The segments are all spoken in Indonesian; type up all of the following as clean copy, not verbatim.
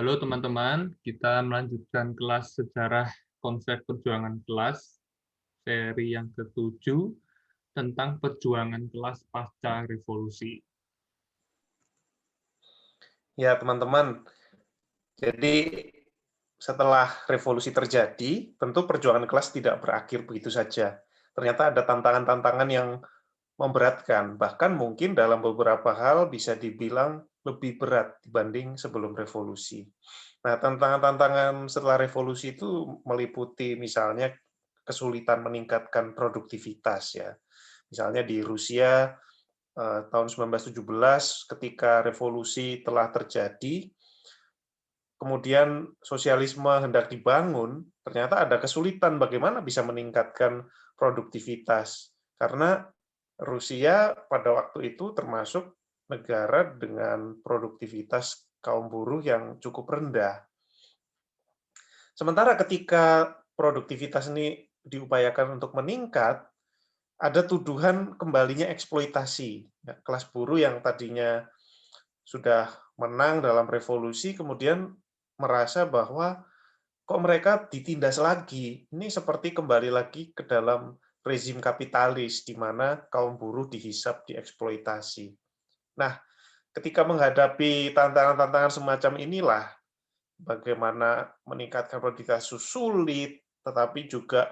Halo teman-teman, kita melanjutkan kelas sejarah konsep perjuangan kelas, seri yang ke-7 tentang perjuangan kelas pasca revolusi. Ya, teman-teman. Jadi, setelah revolusi terjadi, tentu perjuangan kelas tidak berakhir begitu saja. Ternyata ada tantangan-tantangan yang memberatkan, bahkan mungkin dalam beberapa hal bisa dibilang lebih berat dibanding sebelum revolusi. Nah, tantangan-tantangan setelah revolusi itu meliputi misalnya kesulitan meningkatkan produktivitas ya. Misalnya di Rusia tahun 1917 ketika revolusi telah terjadi, kemudian sosialisme hendak dibangun, ternyata ada kesulitan bagaimana bisa meningkatkan produktivitas. Karena Rusia pada waktu itu termasuk negara dengan produktivitas kaum buruh yang cukup rendah. Sementara ketika produktivitas ini diupayakan untuk meningkat, ada tuduhan kembalinya eksploitasi. Ya, kelas buruh yang tadinya sudah menang dalam revolusi, kemudian merasa bahwa kok mereka ditindas lagi. Ini seperti kembali lagi ke dalam rezim kapitalis, di mana kaum buruh dihisap, dieksploitasi. Nah, ketika menghadapi tantangan-tantangan semacam inilah, bagaimana meningkatkan produktivitas sulit, tetapi juga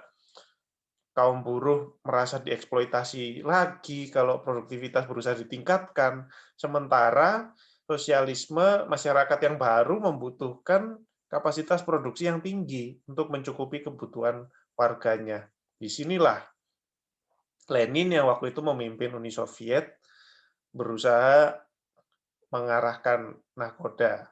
kaum buruh merasa dieksploitasi lagi kalau produktivitas berusaha ditingkatkan. Sementara sosialisme masyarakat yang baru membutuhkan kapasitas produksi yang tinggi untuk mencukupi kebutuhan warganya. Disinilah Lenin yang waktu itu memimpin Uni Soviet berusaha mengarahkan nahkoda.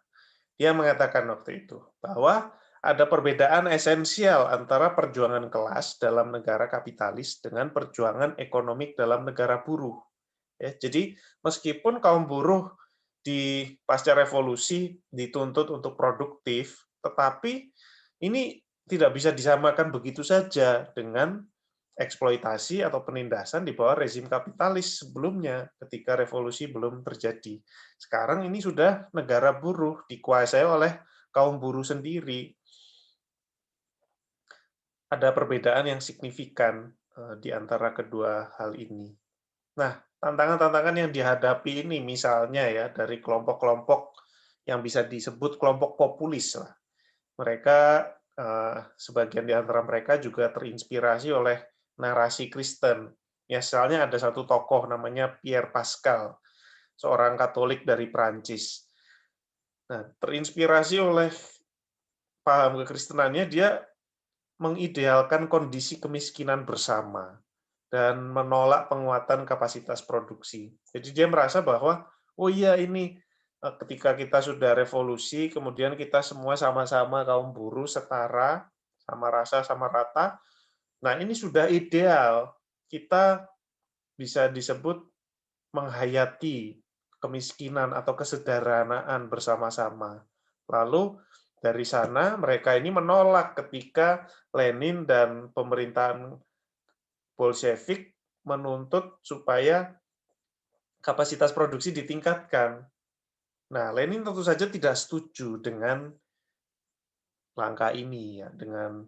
Dia mengatakan waktu itu bahwa ada perbedaan esensial antara perjuangan kelas dalam negara kapitalis dengan perjuangan ekonomi dalam negara buruh. Ya, jadi meskipun kaum buruh di pasca revolusi dituntut untuk produktif, tetapi ini tidak bisa disamakan begitu saja dengan eksploitasi atau penindasan di bawah rezim kapitalis sebelumnya ketika revolusi belum terjadi. Sekarang ini sudah negara buruh dikuasai oleh kaum buruh sendiri. Ada perbedaan yang signifikan di antara kedua hal ini. Nah, tantangan-tantangan yang dihadapi ini misalnya ya dari kelompok-kelompok yang bisa disebut kelompok populis lah. Mereka sebagian di antara mereka juga terinspirasi oleh narasi Kristen. Misalnya ada satu tokoh namanya Pierre Pascal, seorang Katolik dari Prancis. Nah, terinspirasi oleh paham kekristenannya, dia mengidealkan kondisi kemiskinan bersama dan menolak penguatan kapasitas produksi. Jadi dia merasa bahwa, oh iya ini ketika kita sudah revolusi, kemudian kita semua sama-sama kaum buruh setara, sama rasa, sama rata. Nah ini sudah ideal. Kita bisa disebut menghayati kemiskinan atau kesederhanaan bersama-sama. Lalu dari sana mereka ini menolak ketika Lenin dan pemerintahan Bolshevik menuntut supaya kapasitas produksi ditingkatkan. Nah, Lenin tentu saja tidak setuju dengan langkah ini ya, dengan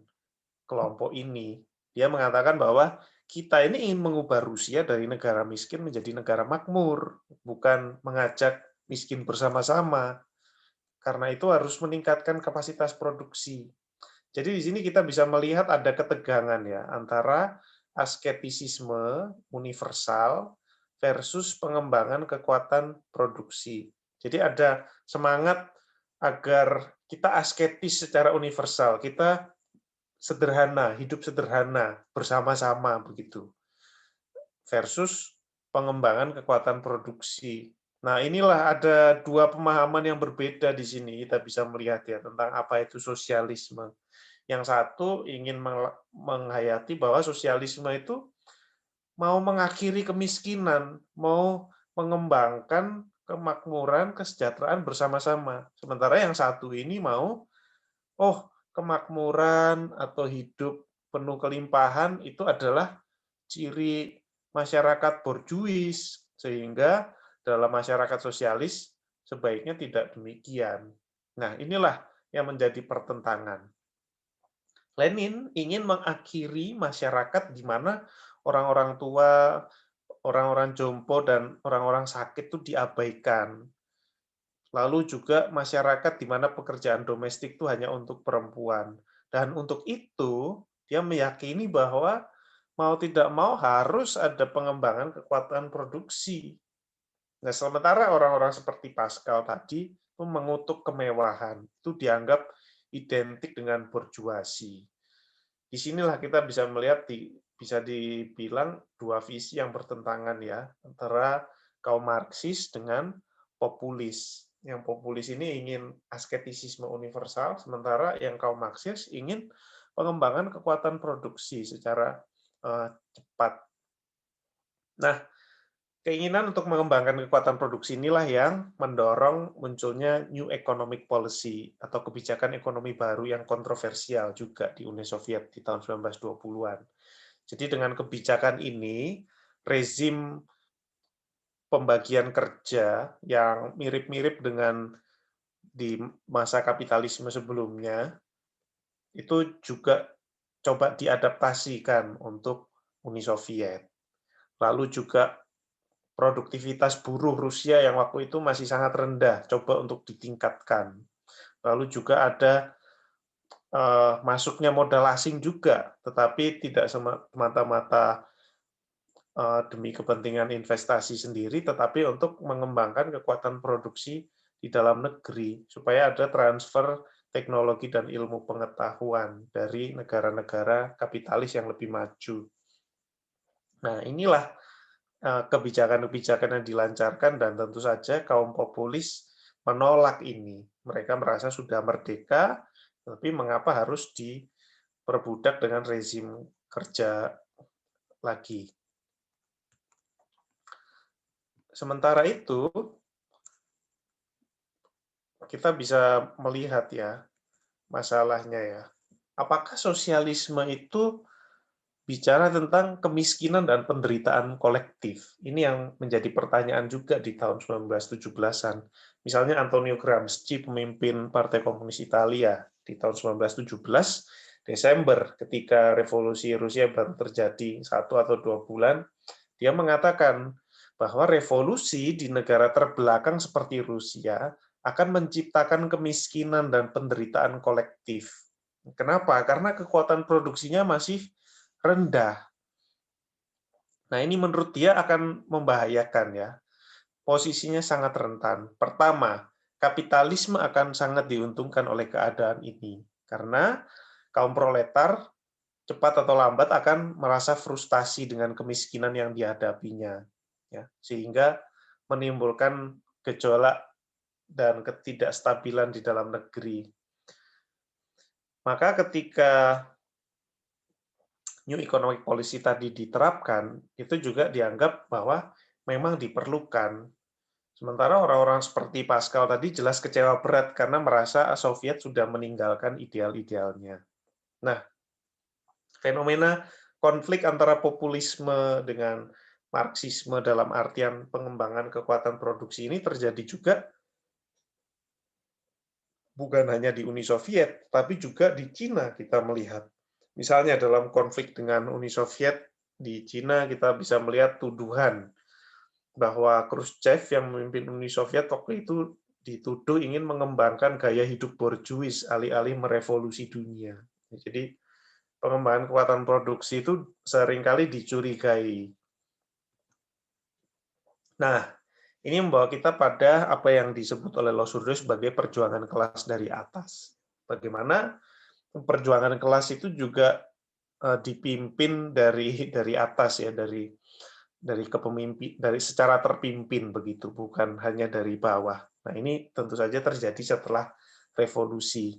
kelompok ini. Dia mengatakan bahwa kita ini ingin mengubah Rusia dari negara miskin menjadi negara makmur, bukan mengajak miskin bersama-sama. Karena itu harus meningkatkan kapasitas produksi. Jadi di sini kita bisa melihat ada ketegangan ya antara asketisisme universal versus pengembangan kekuatan produksi. Jadi ada semangat agar kita asketis secara universal, kita sederhana, hidup sederhana bersama-sama begitu. Versus pengembangan kekuatan produksi. Nah, inilah ada dua pemahaman yang berbeda di sini. Kita bisa melihat ya tentang apa itu sosialisme. Yang satu ingin menghayati bahwa sosialisme itu mau mengakhiri kemiskinan, mau mengembangkan kemakmuran, kesejahteraan bersama-sama. Sementara yang satu ini mau, oh, kemakmuran atau hidup penuh kelimpahan itu adalah ciri masyarakat borjuis, sehingga dalam masyarakat sosialis sebaiknya tidak demikian. Nah, inilah yang menjadi pertentangan. Lenin ingin mengakhiri masyarakat di mana orang-orang tua, orang-orang jompo, dan orang-orang sakit itu diabaikan. Lalu juga masyarakat di mana pekerjaan domestik itu hanya untuk perempuan. Dan untuk itu, dia meyakini bahwa mau tidak mau harus ada pengembangan kekuatan produksi. Nah, sementara orang-orang seperti Pascal tadi itu mengutuk kemewahan, itu dianggap identik dengan borjuasi. Disinilah kita bisa melihat bisa dibilang dua visi yang bertentangan ya antara kaum Marxis dengan populis. Yang populis ini ingin asketisisme universal, sementara yang kaum Marxis ingin pengembangan kekuatan produksi secara cepat. Nah, keinginan untuk mengembangkan kekuatan produksi inilah yang mendorong munculnya New Economic Policy atau kebijakan ekonomi baru yang kontroversial juga di Uni Soviet di tahun 1920-an. Jadi dengan kebijakan ini, rezim pembagian kerja yang mirip-mirip dengan di masa kapitalisme sebelumnya, itu juga coba diadaptasikan untuk Uni Soviet. Lalu juga produktivitas buruh Rusia yang waktu itu masih sangat rendah, coba untuk ditingkatkan. Lalu juga ada masuknya modal asing juga, tetapi tidak semata-mata demi kepentingan investasi sendiri, tetapi untuk mengembangkan kekuatan produksi di dalam negeri, supaya ada transfer teknologi dan ilmu pengetahuan dari negara-negara kapitalis yang lebih maju. Nah, inilah kebijakan-kebijakan yang dilancarkan dan tentu saja kaum populis menolak ini. Mereka merasa sudah merdeka, tapi mengapa harus diperbudak dengan rezim kerja lagi. Sementara itu, kita bisa melihat ya masalahnya ya. Apakah sosialisme itu bicara tentang kemiskinan dan penderitaan kolektif? Ini yang menjadi pertanyaan juga di tahun 1917-an. Misalnya Antonio Gramsci, pemimpin Partai Komunis Italia di tahun 1917, Desember, ketika revolusi Rusia baru terjadi 1 atau 2 bulan, dia mengatakan bahwa revolusi di negara terbelakang seperti Rusia akan menciptakan kemiskinan dan penderitaan kolektif. Kenapa? Karena kekuatan produksinya masih rendah. Nah, ini menurut dia akan membahayakan ya. Posisinya sangat rentan. Pertama, kapitalisme akan sangat diuntungkan oleh keadaan ini. Karena kaum proletar cepat atau lambat akan merasa frustasi dengan kemiskinan yang dihadapinya. Ya, sehingga menimbulkan gejolak dan ketidakstabilan di dalam negeri. Maka ketika New Economic Policy tadi diterapkan, itu juga dianggap bahwa memang diperlukan. Sementara orang-orang seperti Pascal tadi jelas kecewa berat karena merasa Soviet sudah meninggalkan ideal-idealnya. Nah, fenomena konflik antara populisme dengan Marxisme dalam artian pengembangan kekuatan produksi ini terjadi juga bukan hanya di Uni Soviet, tapi juga di Cina kita melihat. Misalnya dalam konflik dengan Uni Soviet, di Cina kita bisa melihat tuduhan bahwa Khrushchev yang memimpin Uni Soviet waktu itu dituduh ingin mengembangkan gaya hidup borjuis alih-alih merevolusi dunia. Jadi pengembangan kekuatan produksi itu seringkali dicurigai. Nah, ini membawa kita pada apa yang disebut oleh Lossurdo sebagai perjuangan kelas dari atas. Bagaimana perjuangan kelas itu juga dipimpin dari atas ya, dari kepemimpinan, dari secara terpimpin begitu, bukan hanya dari bawah. Nah, ini tentu saja terjadi setelah revolusi.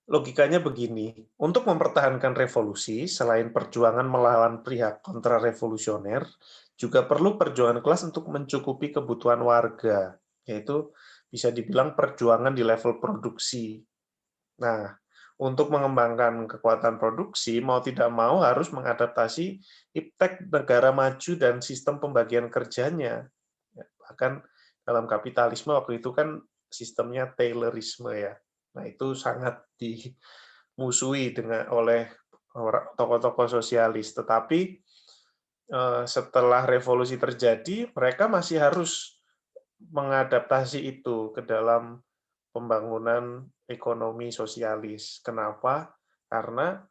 Logikanya begini, untuk mempertahankan revolusi, selain perjuangan melawan pihak kontrarevolusioner, juga perlu perjuangan kelas untuk mencukupi kebutuhan warga, yaitu bisa dibilang perjuangan di level produksi. Nah, untuk mengembangkan kekuatan produksi, mau tidak mau harus mengadaptasi iptek negara maju dan sistem pembagian kerjanya. Bahkan dalam kapitalisme waktu itu kan sistemnya Taylorisme ya. Nah, itu sangat dimusuhi oleh tokoh-tokoh sosialis. Tetapi setelah revolusi terjadi, mereka masih harus mengadaptasi itu ke dalam pembangunan ekonomi sosialis. Kenapa? Karena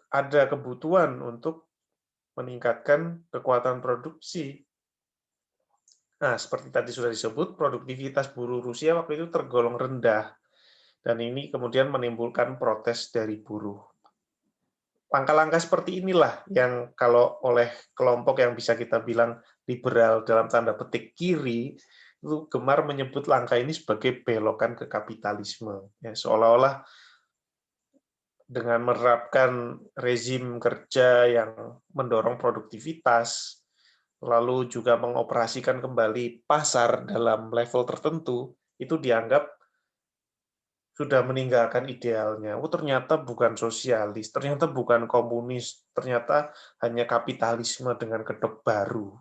ada kebutuhan untuk meningkatkan kekuatan produksi. Nah, seperti tadi sudah disebut, produktivitas buruh Rusia waktu itu tergolong rendah, dan ini kemudian menimbulkan protes dari buruh. Langkah-langkah seperti inilah yang kalau oleh kelompok yang bisa kita bilang liberal dalam tanda petik kiri, itu gemar menyebut langkah ini sebagai belokan ke kapitalisme. Ya, seolah-olah dengan menerapkan rezim kerja yang mendorong produktivitas, lalu juga mengoperasikan kembali pasar dalam level tertentu, itu dianggap sudah meninggalkan idealnya. Oh, ternyata bukan sosialis, ternyata bukan komunis, ternyata hanya kapitalisme dengan kedok baru.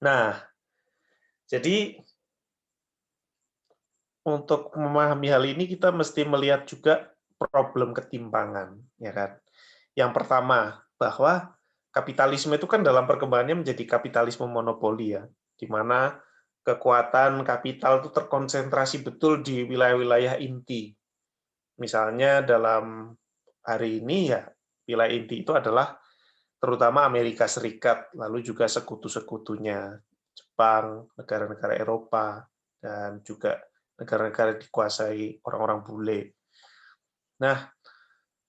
Nah, jadi untuk memahami hal ini kita mesti melihat juga problem ketimpangan, ya kan? Yang pertama, bahwa kapitalisme itu kan dalam perkembangannya menjadi kapitalisme monopoli ya, di mana kekuatan kapital itu terkonsentrasi betul di wilayah-wilayah inti. Misalnya dalam hari ini ya, wilayah inti itu adalah terutama Amerika Serikat, lalu juga sekutu-sekutunya, Jepang, negara-negara Eropa, dan juga negara-negara dikuasai orang-orang bule. Nah,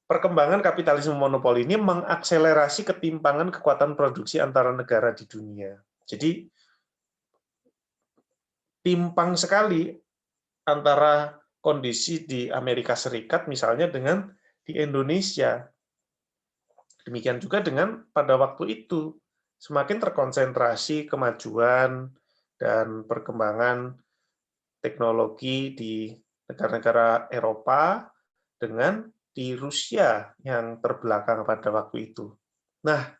perkembangan kapitalisme monopoli ini mengakselerasi ketimpangan kekuatan produksi antara negara di dunia. Jadi, timpang sekali antara kondisi di Amerika Serikat misalnya dengan di Indonesia. Demikian juga dengan pada waktu itu, semakin terkonsentrasi kemajuan dan perkembangan teknologi di negara-negara Eropa dengan di Rusia yang terbelakang pada waktu itu. Nah,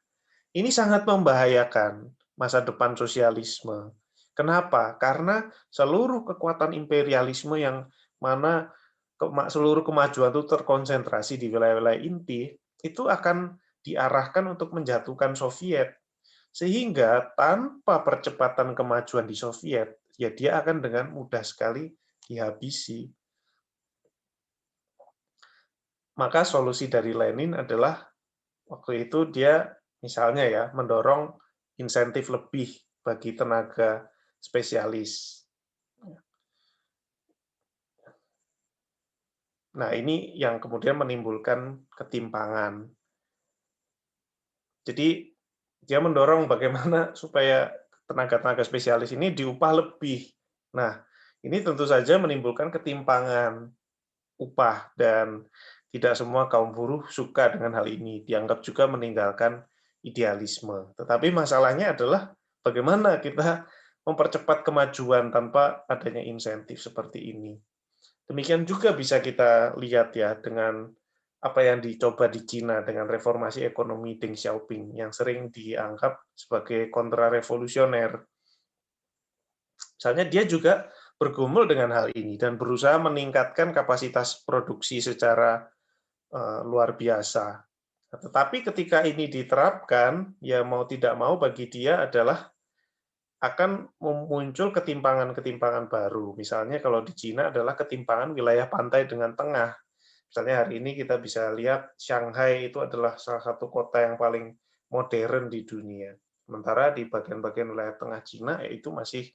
ini sangat membahayakan masa depan sosialisme. Kenapa? Karena seluruh kekuatan imperialisme yang mana seluruh kemajuan itu terkonsentrasi di wilayah-wilayah inti, itu akan diarahkan untuk menjatuhkan Soviet. Sehingga tanpa percepatan kemajuan di Soviet, ya dia akan dengan mudah sekali dihabisi. Maka solusi dari Lenin adalah waktu itu dia misalnya ya mendorong insentif lebih bagi tenaga spesialis. Nah, ini yang kemudian menimbulkan ketimpangan. Jadi dia mendorong bagaimana supaya tenaga-tenaga spesialis ini diupah lebih. Nah, ini tentu saja menimbulkan ketimpangan upah dan tidak semua kaum buruh suka dengan hal ini. Dianggap juga meninggalkan idealisme. Tetapi masalahnya adalah bagaimana kita mempercepat kemajuan tanpa adanya insentif seperti ini. Demikian juga bisa kita lihat ya dengan apa yang dicoba di Cina dengan reformasi ekonomi Deng Xiaoping yang sering dianggap sebagai kontrarevolusioner. Misalnya dia juga bergumul dengan hal ini dan berusaha meningkatkan kapasitas produksi secara luar biasa. Tetapi ketika ini diterapkan, ya mau tidak mau bagi dia adalah akan muncul ketimpangan-ketimpangan baru. Misalnya kalau di Cina adalah ketimpangan wilayah pantai dengan tengah. Misalnya hari ini kita bisa lihat Shanghai itu adalah salah satu kota yang paling modern di dunia. Sementara di bagian-bagian wilayah tengah Cina itu masih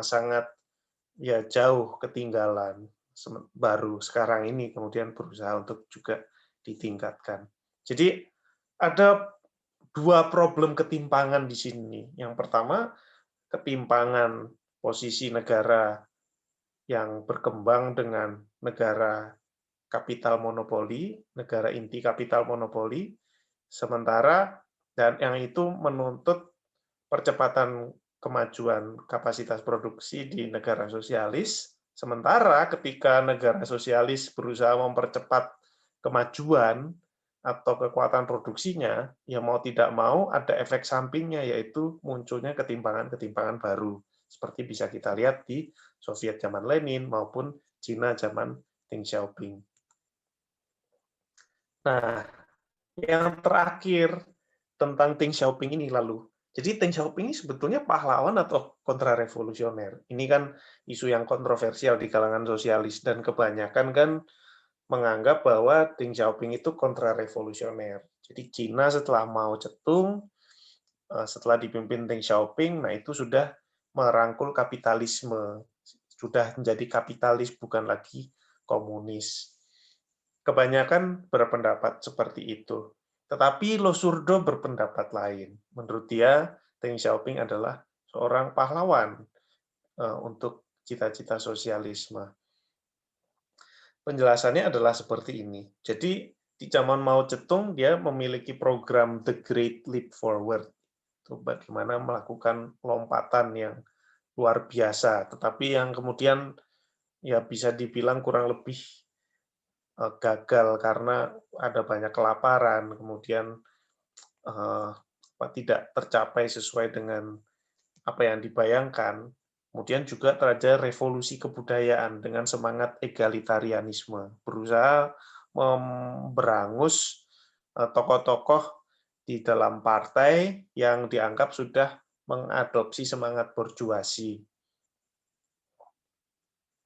sangat ya jauh ketinggalan. Baru sekarang ini kemudian berusaha untuk juga ditingkatkan. Jadi ada dua problem ketimpangan di sini. Yang pertama, ketimpangan posisi negara yang berkembang dengan negara kapital monopoli, negara inti kapital monopoli, sementara dan yang itu menuntut percepatan kemajuan kapasitas produksi di negara sosialis, sementara ketika negara sosialis berusaha mempercepat kemajuan atau kekuatan produksinya, ya mau tidak mau ada efek sampingnya, yaitu munculnya ketimpangan-ketimpangan baru. seperti bisa kita lihat di Soviet zaman Lenin maupun Cina zaman Deng Xiaoping. Nah, yang terakhir tentang Deng Xiaoping ini lalu. Jadi Deng Xiaoping ini sebetulnya pahlawan atau kontrarevolusioner? Ini kan isu yang kontroversial di kalangan sosialis dan kebanyakan kan menganggap bahwa Deng Xiaoping itu kontrarevolusioner. Jadi Cina setelah Mao Zedong, setelah dipimpin Deng Xiaoping, nah itu sudah merangkul kapitalisme, sudah menjadi kapitalis bukan lagi komunis. Kebanyakan berpendapat seperti itu. Tetapi Lo Surdo berpendapat lain. Menurut dia, Deng Xiaoping adalah seorang pahlawan untuk cita-cita sosialisme. Penjelasannya adalah seperti ini. Jadi, di zaman Mao Zedong, dia memiliki program The Great Leap Forward. Itu bagaimana melakukan lompatan yang luar biasa, tetapi yang kemudian ya bisa dibilang kurang lebih gagal karena ada banyak kelaparan, kemudian tidak tercapai sesuai dengan apa yang dibayangkan. Kemudian juga terjadi revolusi kebudayaan dengan semangat egalitarianisme, berusaha memberangus tokoh-tokoh di dalam partai yang dianggap sudah mengadopsi semangat borjuasi.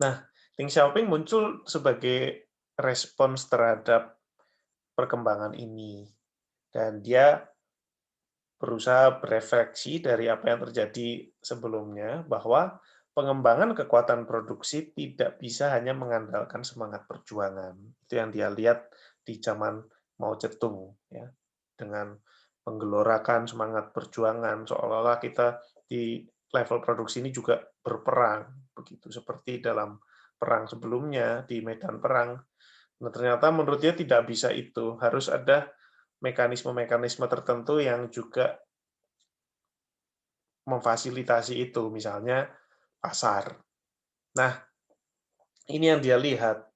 Nah, Deng Xiaoping muncul sebagai respons terhadap perkembangan ini. Dan dia berusaha berefleksi dari apa yang terjadi sebelumnya, bahwa pengembangan kekuatan produksi tidak bisa hanya mengandalkan semangat perjuangan. Itu yang dia lihat di zaman Mao Zedong, ya, dengan menggelorakan semangat perjuangan, seolah-olah kita di level produksi ini juga berperang, begitu seperti dalam perang sebelumnya di medan perang. Nah, ternyata menurut dia tidak bisa itu, harus ada mekanisme-mekanisme tertentu yang juga memfasilitasi itu, misalnya pasar. Nah, ini yang dia lihat.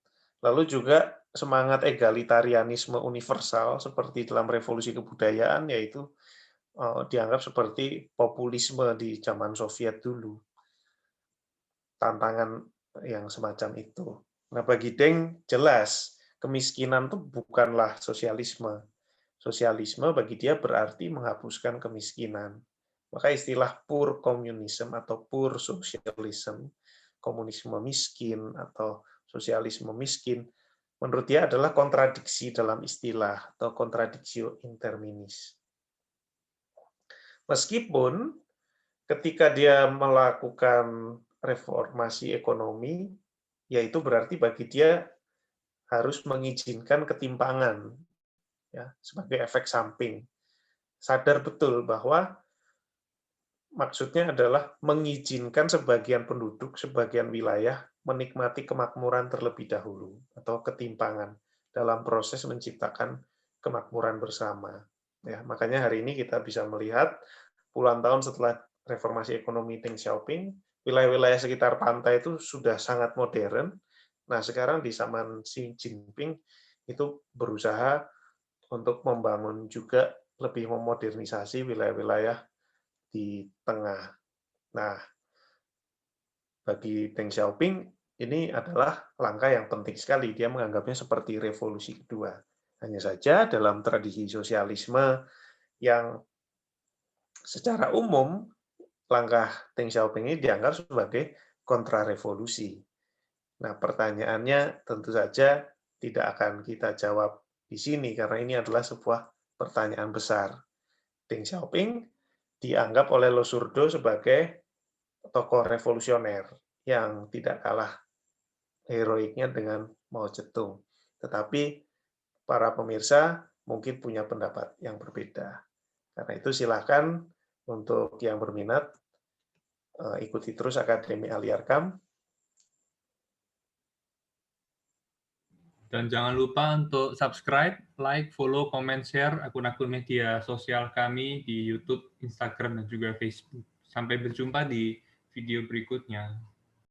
Lalu juga semangat egalitarianisme universal seperti dalam revolusi kebudayaan, yaitu dianggap seperti populisme di zaman Soviet dulu. Tantangan yang semacam itu. Nah, bagi Deng jelas kemiskinan itu bukanlah sosialisme. Sosialisme bagi dia berarti menghapuskan kemiskinan. Maka istilah poor communism atau poor socialism, komunisme miskin atau sosialisme miskin, menurut dia adalah kontradiksi dalam istilah atau kontradiksi interminis. Meskipun ketika dia melakukan reformasi ekonomi, yaitu berarti bagi dia harus mengizinkan ketimpangan, ya, sebagai efek samping. Sadar betul bahwa maksudnya adalah mengizinkan sebagian penduduk, sebagian wilayah menikmati kemakmuran terlebih dahulu atau ketimpangan dalam proses menciptakan kemakmuran bersama. Ya, makanya hari ini kita bisa melihat puluhan tahun setelah reformasi ekonomi Deng Xiaoping, wilayah-wilayah sekitar pantai itu sudah sangat modern. Nah, sekarang di zaman Xi Jinping itu berusaha untuk membangun juga lebih memodernisasi wilayah-wilayah di tengah. Nah, bagi Deng Xiaoping ini adalah langkah yang penting sekali. Dia menganggapnya seperti revolusi kedua. Hanya saja dalam tradisi sosialisme yang secara umum langkah Deng Xiaoping ini dianggap sebagai kontrarevolusi. Nah, pertanyaannya tentu saja tidak akan kita jawab di sini karena ini adalah sebuah pertanyaan besar. Deng Xiaoping dianggap oleh Lo Surdo sebagai tokoh revolusioner yang tidak kalah heroiknya dengan Mao Zedong. Tetapi para pemirsa mungkin punya pendapat yang berbeda. Karena itu silakan untuk yang berminat ikuti terus Akademi Aliarkam. Dan jangan lupa untuk subscribe, like, follow, comment, share akun-akun media sosial kami di YouTube, Instagram, dan juga Facebook. Sampai berjumpa di video berikutnya.